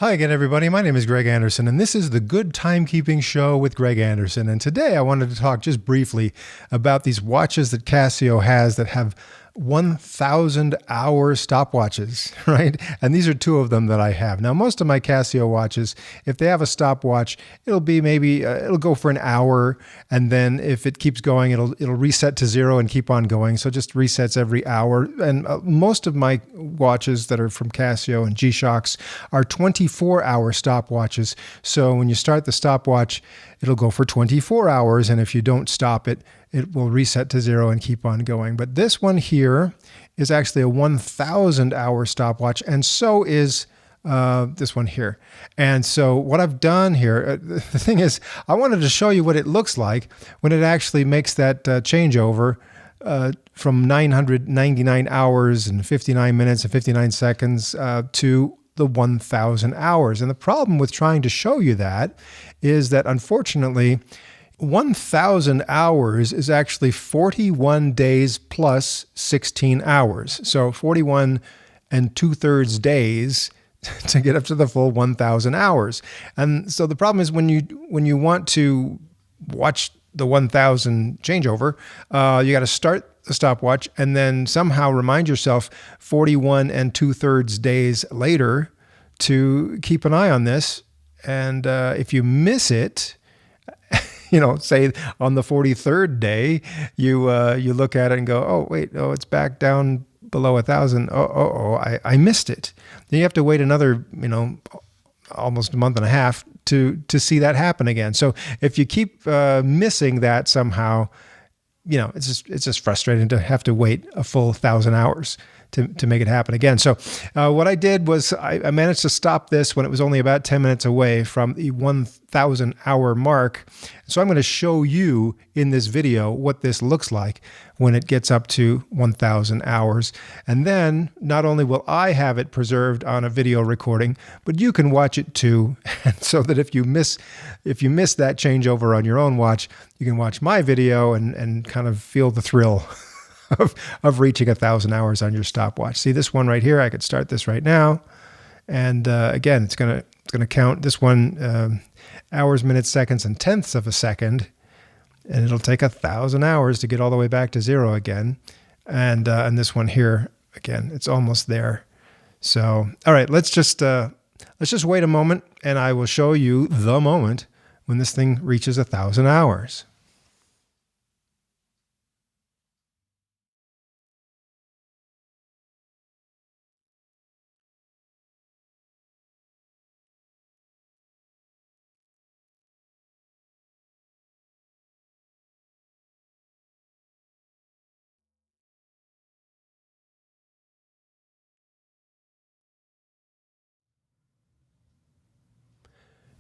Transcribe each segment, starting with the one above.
Hi again, everybody. My name is Greg Anderson, and this is the Good Timekeeping Show with Greg Anderson. And today I wanted to talk just briefly about these watches that Casio has that have 1,000-hour stopwatches, right? And these are two of them that I have. Now, most of my Casio watches, if they have a stopwatch, it'll be maybe, it'll go for an hour, and then if it keeps going, it'll reset to zero and keep on going. So just resets every hour. And most of my watches that are from Casio and G-Shocks are 24-hour stopwatches. So when you start the stopwatch, it'll go for 24 hours, and if you don't stop it, it will reset to zero and keep on going. But this one here is actually a 1,000-hour stopwatch, and so is this one here. And so what I've done here, the thing is, I wanted to show you what it looks like when it actually makes that changeover from 999 hours and 59 minutes and 59 seconds to the 1,000 hours. And the problem with trying to show you that is that, unfortunately, 1,000 hours is actually 41 days plus 16 hours. So 41 and 2/3 days to get up to the full 1,000 hours. And so the problem is when you want to watch the 1,000 changeover, you got to start the stopwatch and then somehow remind yourself 41 and 2/3 days later to keep an eye on this. And if you miss it, say on the 43rd day, you look at it and go, oh, wait, it's back down below 1,000. I missed it. Then you have to wait another, almost a month and a half to see that happen again. So if you keep missing that somehow, it's just frustrating to have to wait a full 1,000 hours to make it happen again. So what I did was I managed to stop this when it was only about 10 minutes away from the 1,000 hour mark. So I'm going to show you in this video what this looks like when it gets up to 1,000 hours. And then not only will I have it preserved on a video recording, but you can watch it too. And so that if you miss that changeover on your own watch, you can watch my video and kind of feel the thrill of reaching 1,000 hours on your stopwatch. See this one right here? I could start this right now, and again, it's gonna count this one hours, minutes, seconds, and tenths of a second, and it'll take 1,000 hours to get all the way back to zero again. And this one here, again, it's almost there. So, all right, let's just wait a moment, and I will show you the moment when this thing reaches 1,000 hours.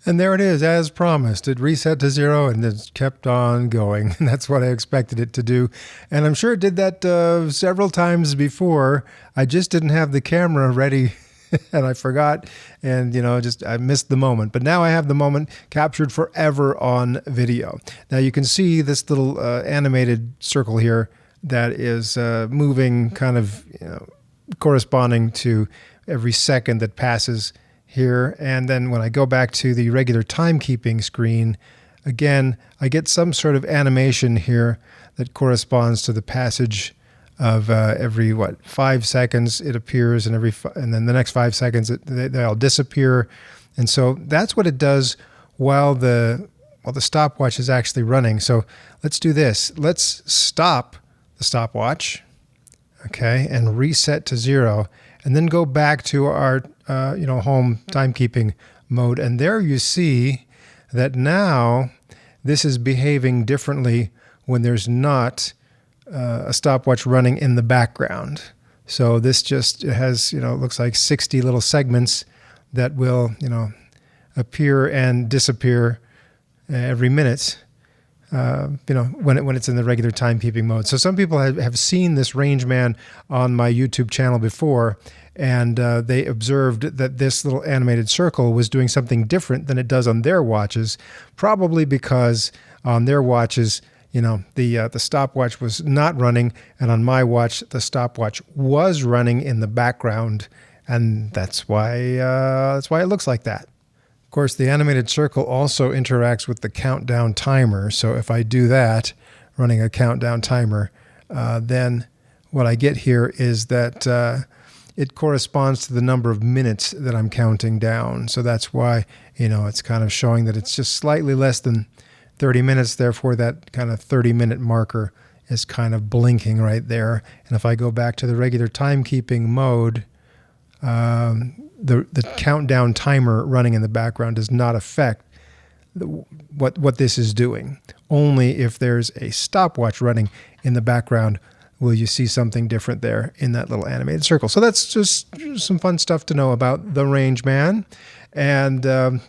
And there it is, as promised. It reset to zero and it's kept on going. And that's what I expected it to do. And I'm sure it did that several times before. I just didn't have the camera ready and I forgot. And, I missed the moment. But now I have the moment captured forever on video. Now you can see this little animated circle here that is moving kind of, corresponding to every second that passes here. And then when I go back to the regular timekeeping screen, again, I get some sort of animation here that corresponds to the passage of every 5 seconds it appears, and then the next 5 seconds they all disappear. And so that's what it does while the stopwatch is actually running. So let's do this. Let's stop the stopwatch, okay, and reset to zero, and then go back to our home timekeeping mode. And there you see that now this is behaving differently when there's not a stopwatch running in the background. So this just has, looks like 60 little segments that will, appear and disappear every minute, when it's in the regular timekeeping mode. So some people have seen this Rangeman on my YouTube channel before, and they observed that this little animated circle was doing something different than it does on their watches, probably because on their watches, the stopwatch was not running, and on my watch, the stopwatch was running in the background, And that's why it looks like that. Of course, the animated circle also interacts with the countdown timer. So if I do that, running a countdown timer, then what I get here is that it corresponds to the number of minutes that I'm counting down. So that's why, it's kind of showing that it's just slightly less than 30 minutes. Therefore, that kind of 30-minute marker is kind of blinking right there. And if I go back to the regular timekeeping mode, the countdown timer running in the background does not affect what this is doing. Only if there's a stopwatch running in the background will you see something different there in that little animated circle. So that's just some fun stuff to know about the Rangeman. And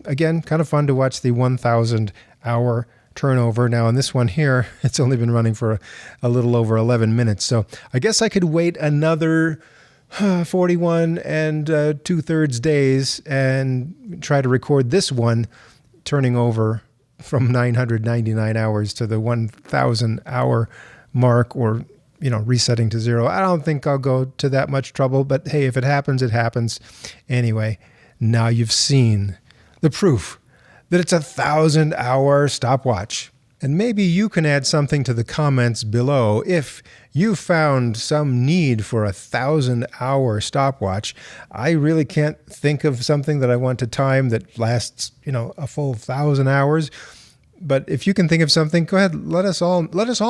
again, kind of fun to watch the 1,000-hour turnover. Now, in this one here, it's only been running for a little over 11 minutes. So I guess I could wait another 41 and 2/3 days and try to record this one turning over from 999 hours to the 1,000-hour mark, or resetting to 0. I don't think I'll go to that much trouble, but hey, if it happens, it happens. Anyway, now you've seen the proof that it's a 1,000-hour stopwatch. And maybe you can add something to the comments below if you found some need for a 1,000-hour stopwatch. I really can't think of something that I want to time that lasts, a full 1,000 hours. But if you can think of something, go ahead, let us all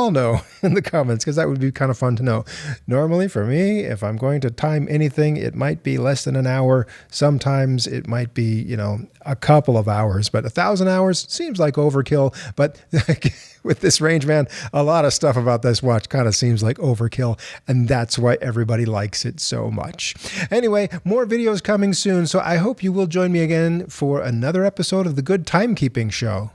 know in the comments, because that would be kind of fun to know. Normally for me, if I'm going to time anything, it might be less than an hour. Sometimes it might be, a couple of hours, but 1,000 hours seems like overkill. But with this Rangeman, a lot of stuff about this watch kind of seems like overkill, and that's why everybody likes it so much. Anyway, more videos coming soon, so I hope you will join me again for another episode of the Good Timekeeping Show.